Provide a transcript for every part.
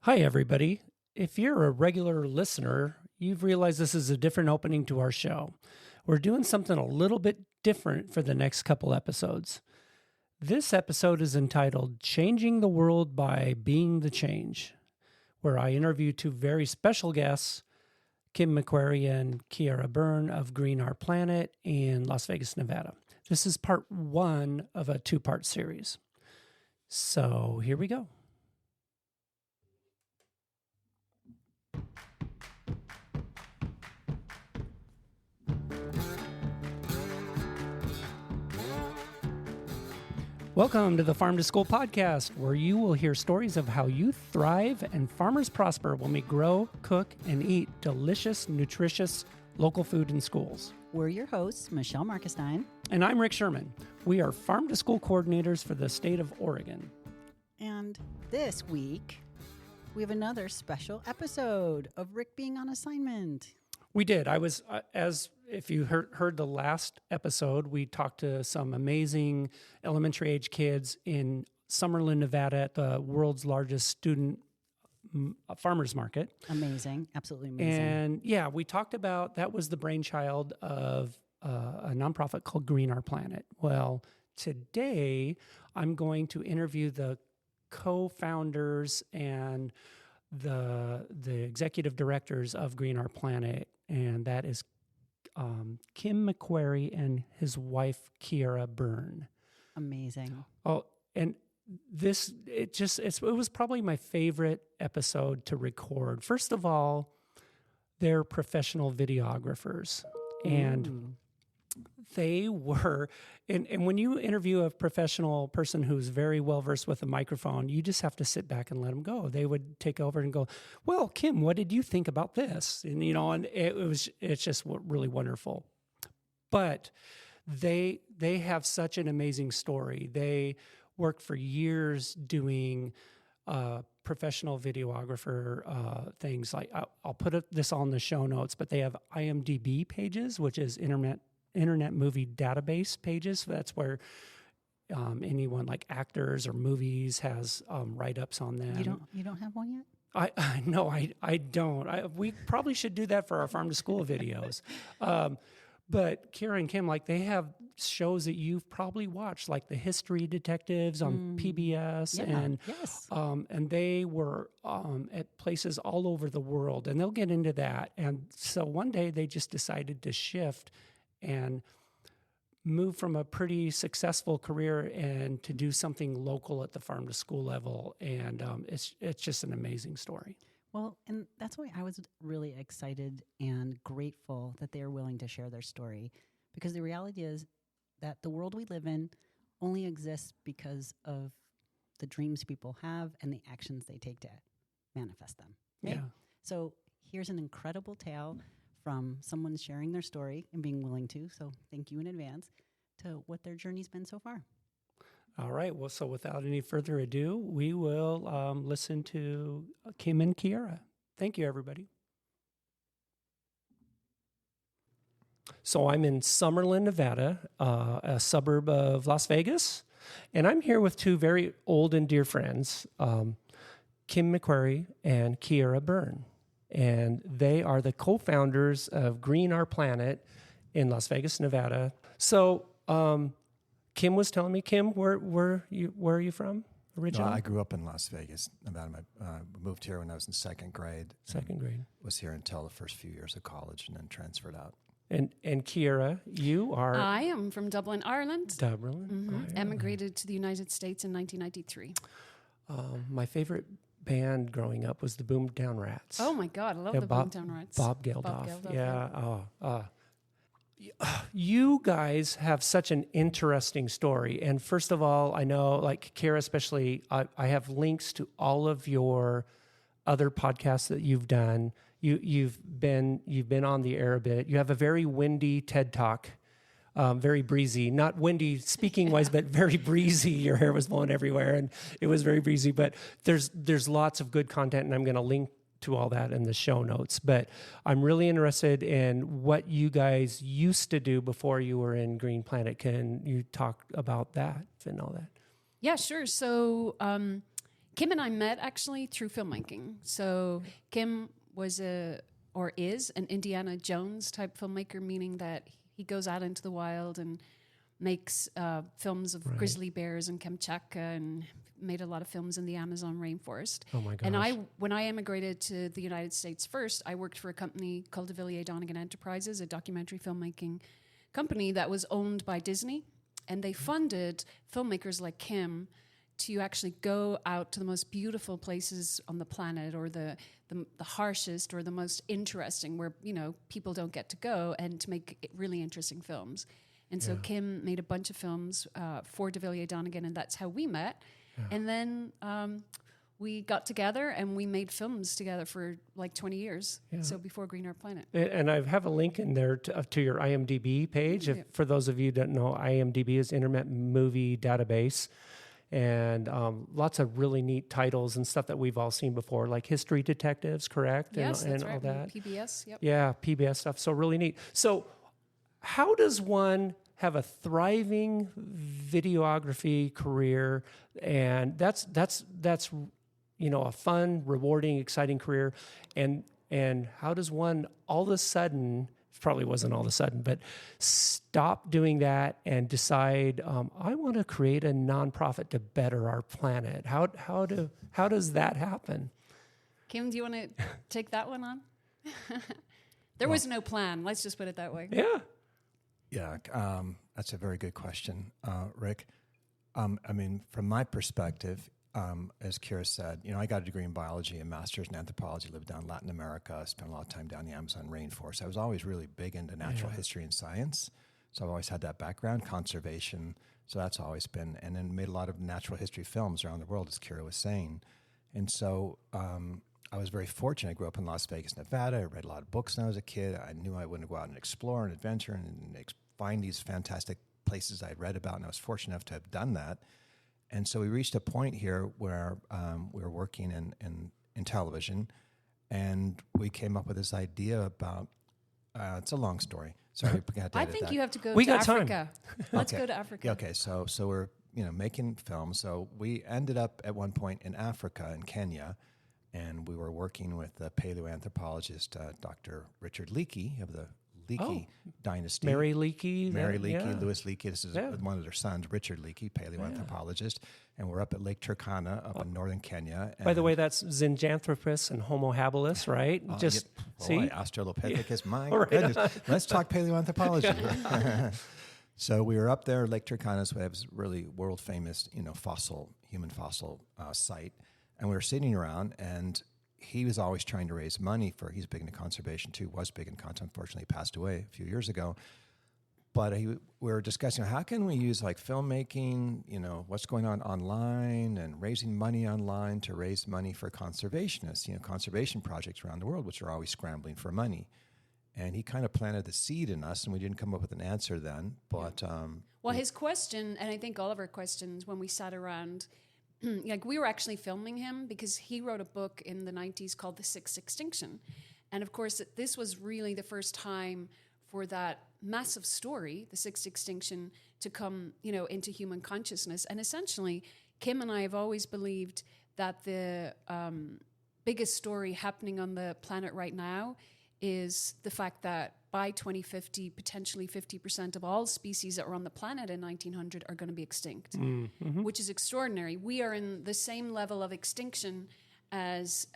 Hi, everybody. If you're a regular listener, you've realized this is a different opening to our show. We're doing something a little bit different for the next couple episodes. This episode is entitled Changing the World by Being the Change, where I interview two very special guests, Kim MacQuarrie and Ciara Byrne of Green Our Planet in Las Vegas, Nevada. This is part one of a two-part series. So here we go. Welcome to the Farm to School podcast, where you will hear stories of how youth thrive and farmers prosper when we grow, cook, and eat delicious, nutritious local food in schools. We're your hosts, Michelle Markestein. And I'm Rick Sherman. We are Farm to School coordinators for the state of Oregon. And this week, we have another special episode of Rick being on assignment. We did. I was, as if you heard the last episode, we talked to some amazing elementary age kids in Summerlin, Nevada at the world's largest student farmers market. Amazing. Absolutely amazing. And yeah, we talked about, that was the brainchild of a nonprofit called Green Our Planet. Well, today I'm going to interview the co-founders and the executive directors of Green Our Planet, and that is Kim MacQuarrie and his wife Ciara Byrne. Amazing. Oh, and it was probably my favorite episode to record. First of all, they're professional videographers, and they were, and when you interview a professional person who's very well versed with a microphone, you just have to sit back and let them go. They would take over and go, "Well, Kim, what did you think about this?" And and it's just really wonderful. But they have such an amazing story. They worked for years doing professional videographer things. Like I'll put this all in the show notes, but they have IMDb pages, which is Internet Movie Database pages. So that's where anyone like actors or movies has write-ups on them. You don't have one yet? I don't. We probably should do that for our Farm to School videos. But Ciara and Kim, like, they have shows that you've probably watched, like the History Detectives on PBS, and they were at places all over the world, and they'll get into that. And so one day they just decided to shift and move from a pretty successful career and to do something local at the farm to school level. And it's just an amazing story. Well, and that's why I was really excited and grateful that they are willing to share their story, because the reality is that the world we live in only exists because of the dreams people have and the actions they take to manifest them. Right? Yeah. So here's an incredible tale from someone sharing their story and being willing to, so thank you in advance, to what their journey's been so far. All right. Well, so without any further ado, we will listen to Kim and Ciara. Thank you, everybody. So I'm in Summerlin, Nevada, a suburb of Las Vegas, and I'm here with two very old and dear friends, Kim MacQuarrie and Ciara Byrne. And they are the co-founders of Green Our Planet in Las Vegas, Nevada. So Kim was telling me, Kim, where are you from originally? I grew up in Las Vegas, Nevada. I moved here when I was in second grade. Second grade. Was here until the first few years of college, and then transferred out. And Ciara, you are? I am from Dublin, Ireland. Dublin. Mm-hmm. Oh, yeah. Emigrated to the United States in 1993. My favorite band growing up was the Boomtown Rats. Oh my God, I love the Boomtown Rats. Bob Geldof. Yeah. You guys have such an interesting story. And first of all, I know, like Ciara especially, I have links to all of your other podcasts that you've done. You've been on the air a bit. You have a very windy TED Talk, very breezy. Not windy speaking wise, but very breezy. Your hair was blowing everywhere, and it was very breezy. But there's lots of good content, and I'm going to link to all that in the show notes. But I'm really interested in what you guys used to do before you were in Green Planet. Can you talk about that and all that? Yeah, sure. So Kim and I met actually through filmmaking. So Kim was is an Indiana Jones type filmmaker, meaning that he goes out into the wild and makes films of grizzly bears and Kamchatka, and made a lot of films in the Amazon rainforest. Oh my gosh. And when I immigrated to the United States first, I worked for a company called de Villiers Donegan Enterprises, a documentary filmmaking company that was owned by Disney. And they funded filmmakers like Kim to actually go out to the most beautiful places on the planet, or the harshest or the most interesting, where, you know, people don't get to go, and to make really interesting films. And so Kim made a bunch of films for de Villiers Donegan, and that's how we met. Yeah. And then we got together and we made films together for like 20 years. Yeah. So before Green Earth Planet. And I have a link in there to your IMDb page. If, for those of you that know, IMDb is Internet Movie Database. And lots of really neat titles and stuff that we've all seen before, like History Detectives, correct? Yes, and that's all right. that. PBS, yep. Yeah, PBS stuff. So really neat. So how does one have a thriving videography career? And that's you know, a fun, rewarding, exciting career. And how does one all of a sudden, probably wasn't all of a sudden, but stop doing that and decide, I want to create a nonprofit to better our planet? How does that happen? Kim, do you want to take that one on? There was no plan. Let's just put it that way. Yeah. Yeah, that's a very good question, Rick. I mean, from my perspective, as Ciara said, you know, I got a degree in biology and master's in anthropology, lived down in Latin America, spent a lot of time down the Amazon rainforest. I was always really big into natural history and science. So I've always had that background, conservation. So that's always been, and then made a lot of natural history films around the world, as Ciara was saying. And so I was very fortunate. I grew up in Las Vegas, Nevada. I read a lot of books when I was a kid. I knew I wanted to go out and explore and adventure and find these fantastic places I'd read about, and I was fortunate enough to have done that. And so we reached a point here where we were working in television, and we came up with this idea about, it's a long story. Sorry, I think you have to go to Africa. Time. Let's go to Africa. Okay, so we're, you know, making films. So we ended up at one point in Africa, in Kenya, and we were working with the paleoanthropologist, Dr. Richard Leakey of the Leakey dynasty. Mary Leakey. Louis Leakey. This is one of their sons, Richard Leakey, paleoanthropologist. And we're up at Lake Turkana up in northern Kenya. By the way, that's Zinjanthropus and Homo habilis, right? See? Australopithecus, my goodness. Let's talk paleoanthropology. So we were up there, Lake Turkana, so it was really world famous, you know, human fossil site. And we were sitting around, and he was always trying to raise money he's big into conservation too, was big in content, unfortunately passed away a few years ago. But we were discussing, how can we use like filmmaking, you know, what's going on online and raising money online to raise money for conservationists, you know, conservation projects around the world, which are always scrambling for money. And he kind of planted the seed in us, and we didn't come up with an answer then. But his question, and I think all of our questions when we sat around, like we were actually filming him because he wrote a book in the 90s called The Sixth Extinction. And of course, this was really the first time for that massive story, The Sixth Extinction, to come, you know, into human consciousness. And essentially, Kim and I have always believed that the biggest story happening on the planet right now is the fact that by 2050, potentially 50% of all species that were on the planet in 1900 are going to be extinct, which is extraordinary. We are in the same level of extinction as,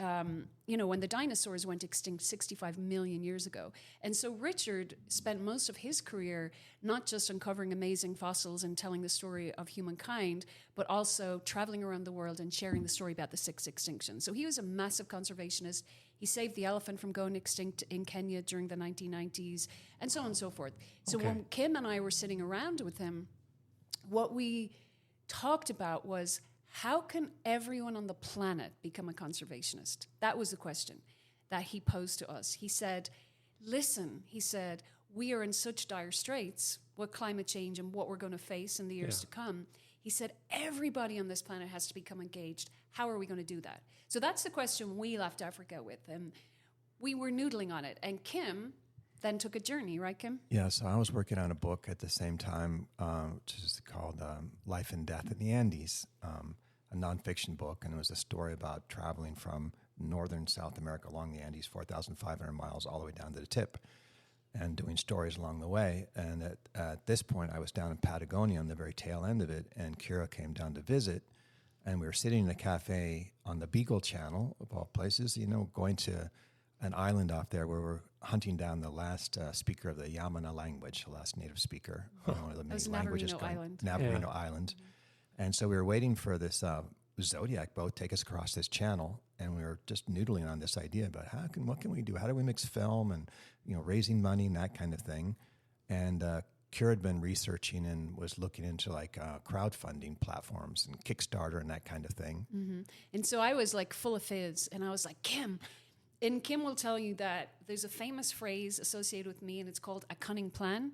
you know, when the dinosaurs went extinct 65 million years ago. And so Richard spent most of his career not just uncovering amazing fossils and telling the story of humankind, but also traveling around the world and sharing the story about the sixth extinction. So he was a massive conservationist. He saved the elephant from going extinct in Kenya during the 1990s, and so on and so forth. So when Kim and I were sitting around with him, what we talked about was, how can everyone on the planet become a conservationist? That was the question that he posed to us. He said, listen, we are in such dire straits with climate change and what we're going to face in the years to come. He said, everybody on this planet has to become engaged. How are we going to do that? So that's the question we left Africa with. And we were noodling on it. And Kim then took a journey, right, Kim? Yeah, so I was working on a book at the same time, which is called Life and Death in the Andes. a nonfiction book, and it was a story about traveling from northern South America along the Andes, 4,500 miles, all the way down to the tip, and doing stories along the way. And at this point, I was down in Patagonia on the very tail end of it, and Ciara came down to visit, and we were sitting in a cafe on the Beagle Channel, of all places, going to an island off there where we're hunting down the last speaker of the Yamana language, the last native speaker. One of the main languages. Navarino Island. And so we were waiting for this Zodiac boat take us across this channel, and we were just noodling on this idea about what can we do? How do we mix film and raising money and that kind of thing? And Ciara had been researching and was looking into crowdfunding platforms and Kickstarter and that kind of thing. Mm-hmm. And so I was like full of fizz, and I was like, Kim. And Kim will tell you that there's a famous phrase associated with me, and it's called a cunning plan.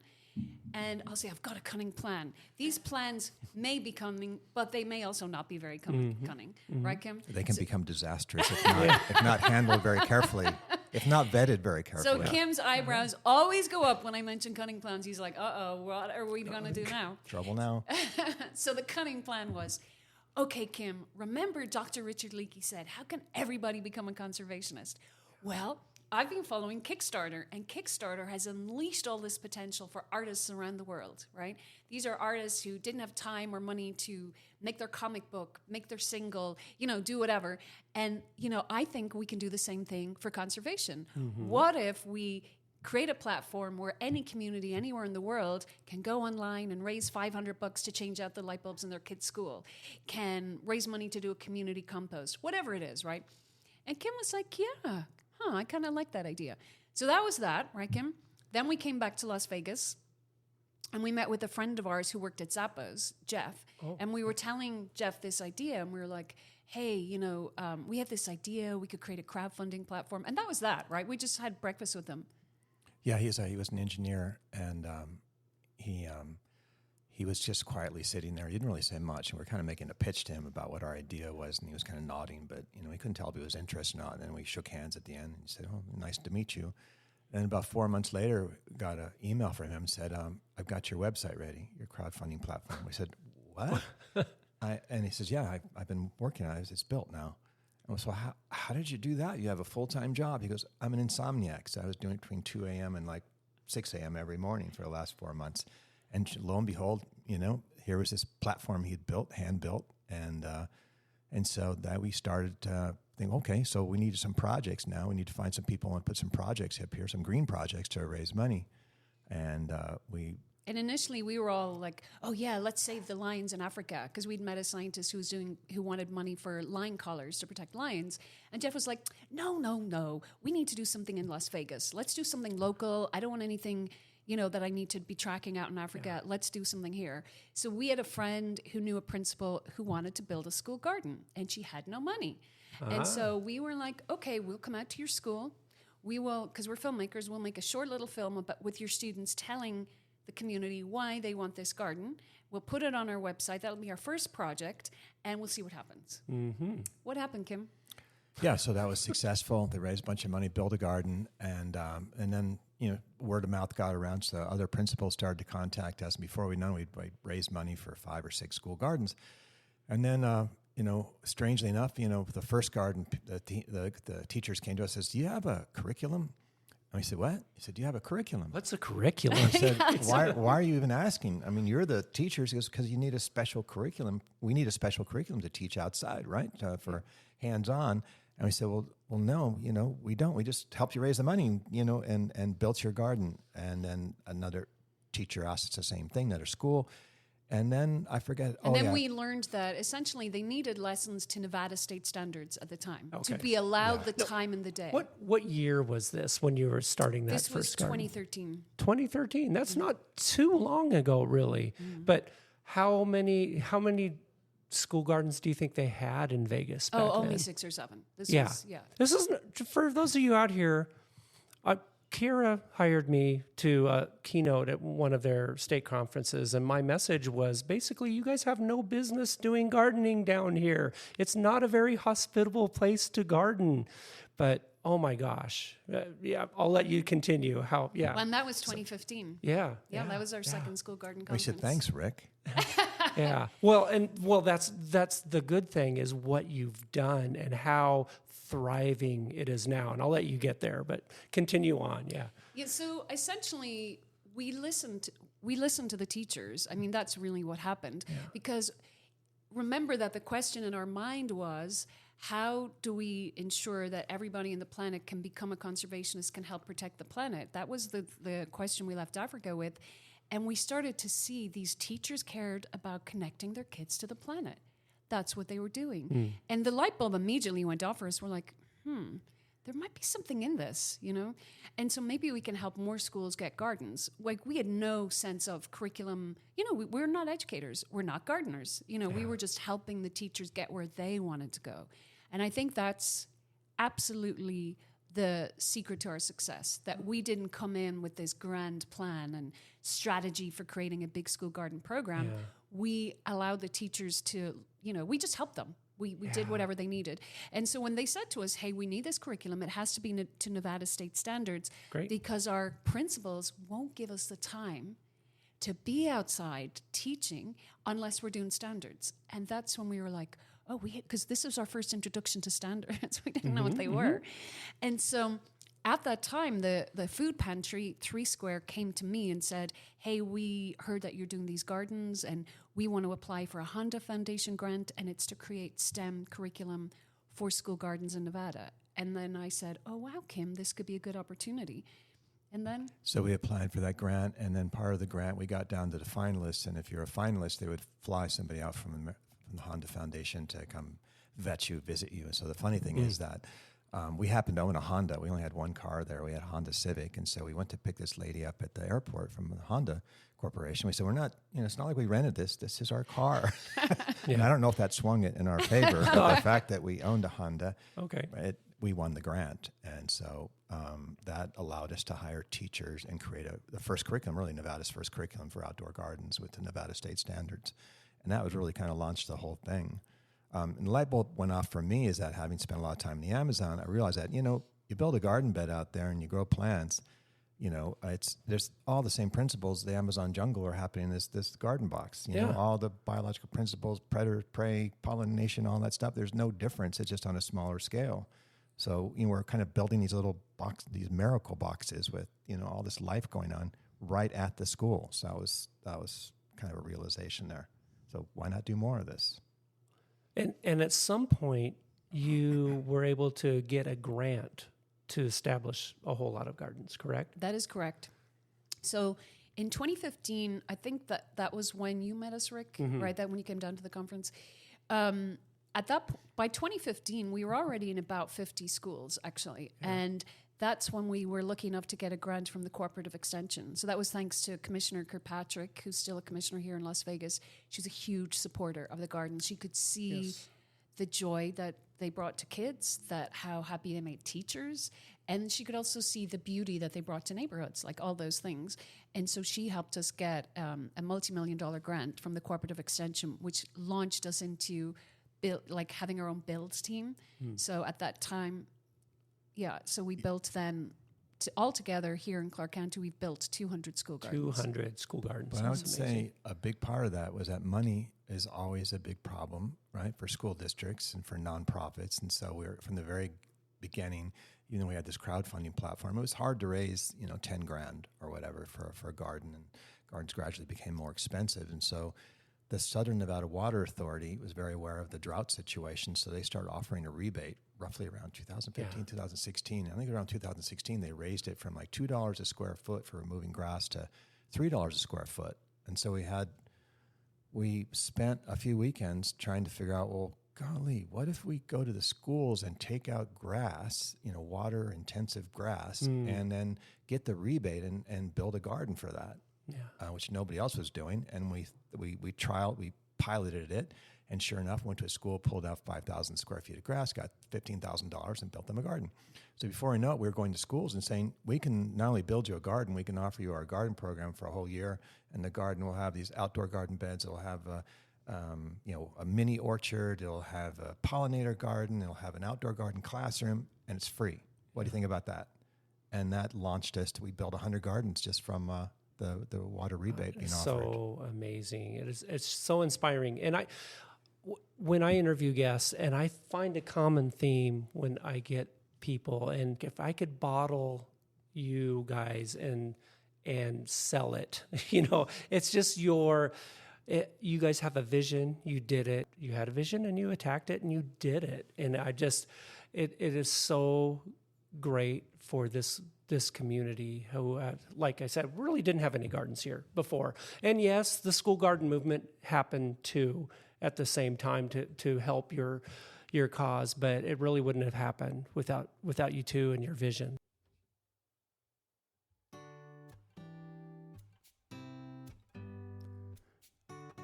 And I'll say, I've got a cunning plan. These plans may be cunning, but they may also not be very cunning. Mm-hmm. Right, Kim? They can become disastrous if not handled very carefully, if not vetted very carefully. So Kim's eyebrows always go up when I mention cunning plans. He's like, what are we going to do now? Trouble now. So the cunning plan was, okay, Kim, remember Dr. Richard Leakey said, how can everybody become a conservationist? Well, I've been following Kickstarter, and Kickstarter has unleashed all this potential for artists around the world, right? These are artists who didn't have time or money to make their comic book, make their single, do whatever. And, I think we can do the same thing for conservation. Mm-hmm. What if we create a platform where any community anywhere in the world can go online and raise $500 to change out the light bulbs in their kids' school, can raise money to do a community compost, whatever it is, right? And Kim was like, yeah, I kind of like that idea. So that was that, right, Kim? Then we came back to Las Vegas, and we met with a friend of ours who worked at Zappos, Jeff, and we were telling Jeff this idea, and we were like, hey, we have this idea, we could create a crowdfunding platform, and that was that, right? We just had breakfast with him. Yeah, he was an engineer, and he was just quietly sitting there. He didn't really say much, and we were kind of making a pitch to him about what our idea was, and he was kind of nodding, but he couldn't tell if he was interested or not. And then we shook hands at the end, and he said, "Oh, nice to meet you." And about 4 months later, got an email from him and said, "I've got your website ready, your crowdfunding platform." We said, "What?" And he says, "Yeah, I've been working on it. It's built now." And so how did you do that? You have a full-time job. He goes, "I'm an insomniac, so I was doing it between 2 a.m. and 6 a.m. every morning for the last 4 months." And lo and behold, here was this platform he'd built, hand-built, and so that we started to think, okay, so we need some projects now. We need to find some people and put some projects up here, some green projects to raise money. And And initially we were all like, oh yeah, let's save the lions in Africa, because we'd met a scientist who wanted money for lion collars to protect lions. And Jeff was like, no, we need to do something in Las Vegas. Let's do something local. I don't want anything that I need to be tracking out in Africa. Yeah. Let's do something here. So we had a friend who knew a principal who wanted to build a school garden, and she had no money. And so we were like, okay, we'll come out to your school. We will, because we're filmmakers, we'll make a short little film with your students telling the community why they want this garden. We'll put it on our website. That'll be our first project, and we'll see what happens. Mm-hmm. What happened, Kim? Yeah, so that was successful. They raised a bunch of money, built a garden, and then word of mouth got around. So other principals started to contact us. And before we know, we'd raised money for 5 or 6 school gardens, and then strangely enough, the first garden, the teachers came to us and says, "Do you have a curriculum?" And we said, "What?" He said, "Do you have a curriculum?" What's a curriculum? I said, why are you even asking? I mean, you're the teachers. He goes, "Because you need a special curriculum. We need a special curriculum to teach outside, right? For hands-on." And we said, well, no, we don't. We just helped you raise the money, and built your garden. And then another teacher asked us the same thing, another school. And then I forget. And then we learned that essentially they needed lessons to Nevada state standards at the time to be allowed the time in the day. What year was this when you were starting that this first garden? This was 2013. 2013. That's not too long ago, really. Mm-hmm. But how many school gardens do you think they had in Vegas back only then? 6 or 7. This is for those of you out here. Ciara hired me to keynote at one of their state conferences, and my message was basically, you guys have no business doing gardening down here. It's not a very hospitable place to garden. But oh my gosh, I'll let you continue. And that was 2015. Yeah, that was our second school garden We conference. said, "Thanks, Rick." Yeah. Well, that's the good thing is what you've done and how thriving it is now. And I'll let you get there, but continue on. Yeah. Yeah. So essentially, we listened to the teachers. I mean, that's really what happened. Because remember that the question in our mind was, how do we ensure that everybody on the planet can become a conservationist, can help protect the planet? That was the question we left Africa with. And we started to see these teachers cared about connecting their kids to the planet. That's what they were doing. And the light bulb immediately went off for us. We're like, there might be something in this, you know? And so maybe we can help more schools get gardens. Like, we had no sense of curriculum. You know, we're not educators. We're not gardeners. You know, we were just helping the teachers get where they wanted to go. And I think that's absolutely the secret to our success, that we didn't come in with this grand plan and strategy for creating a big school garden program. Yeah. We allowed the teachers to, you know, we just helped them. We did whatever they needed. And so when they said to us, hey, we need this curriculum, it has to be to Nevada state standards. Great. Because our principals won't give us the time to be outside teaching unless we're doing standards. And that's when we were like, oh, because this was our first introduction to standards. We didn't know what they were. And so at that time, the food pantry, 3 Square, came to me and said, hey, we heard that you're doing these gardens and we want to apply for a Honda Foundation grant, and it's to create STEM curriculum for school gardens in Nevada. And then I said, oh, wow, Kim, this could be a good opportunity. And then? So we applied for that grant, and then part of the grant, we got down to the finalists, and if you're a finalist, they would fly somebody out from the Honda Foundation to come vet you, visit you. And so the funny thing is that we happened to own a Honda. We only had one car there. We had a Honda Civic. And so we went to pick this lady up at the airport from the Honda Corporation. We said, we're not, you know, it's not like we rented this. This is our car. And I don't know if that swung it in our favor, but the fact that we owned a Honda, we won the grant. And so that allowed us to hire teachers and create the first curriculum, really Nevada's first curriculum for outdoor gardens with the Nevada state standards. And that was really kind of launched the whole thing. And the light bulb went off for me is that having spent a lot of time in the Amazon, I realized that, you know, you build a garden bed out there and you grow plants, you know, there's all the same principles. The Amazon jungle are happening in this garden box, you know, all the biological principles, predator, prey, pollination, all that stuff. There's no difference. It's just on a smaller scale. So, you know, we're kind of building these little these miracle boxes with, you know, all this life going on right at the school. So that was kind of a realization there. So why not do more of this? And at some point, you were able to get a grant to establish a whole lot of gardens, correct? That is correct. So in 2015, I think that was when you met us, Rick, right? That when you came down to the conference. By 2015, we were already in about 50 schools, actually. Yeah. And that's when we were lucky enough to get a grant from the Cooperative Extension. So that was thanks to Commissioner Kirkpatrick, who's still a commissioner here in Las Vegas. She's a huge supporter of the gardens. She could see the joy that they brought to kids, how happy they made teachers. And she could also see the beauty that they brought to neighborhoods, like all those things. And so she helped us get a multi-million-dollar grant from the Cooperative Extension, which launched us into having our own builds team. So at that time, so we built then, altogether here in Clark County, we've built 200 school gardens. 200 school gardens. But I would say a big part of that was that money is always a big problem, right, for school districts and for nonprofits. And so we're from the very beginning, even though we had this crowdfunding platform, it was hard to raise, you know, 10 grand or whatever for a garden, and gardens gradually became more expensive. And so the Southern Nevada Water Authority was very aware of the drought situation, so they started offering a rebate roughly around 2015, 2016. I think around 2016, they raised it from like $2 a square foot for removing grass to $3 a square foot. And so we spent a few weekends trying to figure out, well, golly, what if we go to the schools and take out grass, you know, water-intensive grass, and then get the rebate and build a garden for that? Which nobody else was doing. And we piloted it, and sure enough, went to a school, pulled out 5,000 square feet of grass, got $15,000, and built them a garden. So before I know it, we were going to schools and saying, we can not only build you a garden, we can offer you our garden program for a whole year, and the garden will have these outdoor garden beds. It'll have a mini orchard. It'll have a pollinator garden. It'll have an outdoor garden classroom, and it's free. What do you think about that? And that launched us. We built 100 gardens just from the water rebate being offered. So amazing. It's so inspiring. And when I interview guests, and I find a common theme when I get people, and if I could bottle you guys and sell it, it's just you guys have a vision, you did it, you had a vision and you attacked it and you did it. And it is so great for this community who, like I said, really didn't have any gardens here before. And yes, the school garden movement happened too at the same time to help your cause, but it really wouldn't have happened without you two and your vision.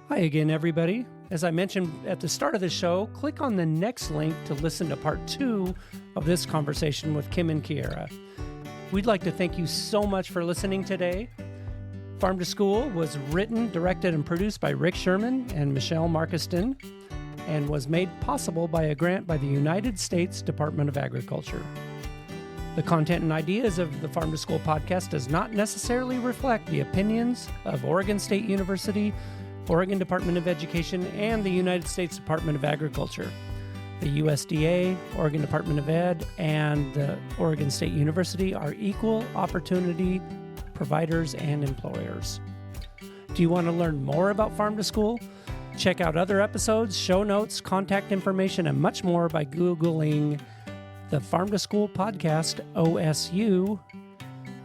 Hi again, everybody. As I mentioned at the start of the show, click on the next link to listen to part 2 of this conversation with Kim and Ciara. We'd like to thank you so much for listening today. Farm to School was written, directed, and produced by Rick Sherman and Michelle Markiston, and was made possible by a grant by the United States Department of Agriculture. The content and ideas of the Farm to School podcast does not necessarily reflect the opinions of Oregon State University, Oregon Department of Education, and the United States Department of Agriculture. The USDA, Oregon Department of Ed, and the Oregon State University are equal opportunity providers and employers. Do you want to learn more about Farm to School? Check out other episodes, show notes, contact information, and much more by Googling the Farm to School podcast, OSU,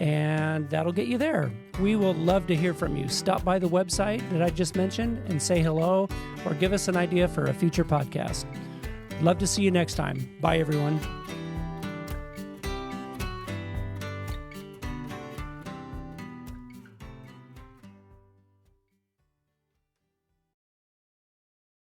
and that'll get you there. We will love to hear from you. Stop by the website that I just mentioned and say hello, or give us an idea for a future podcast. Love to see you next time. Bye, everyone.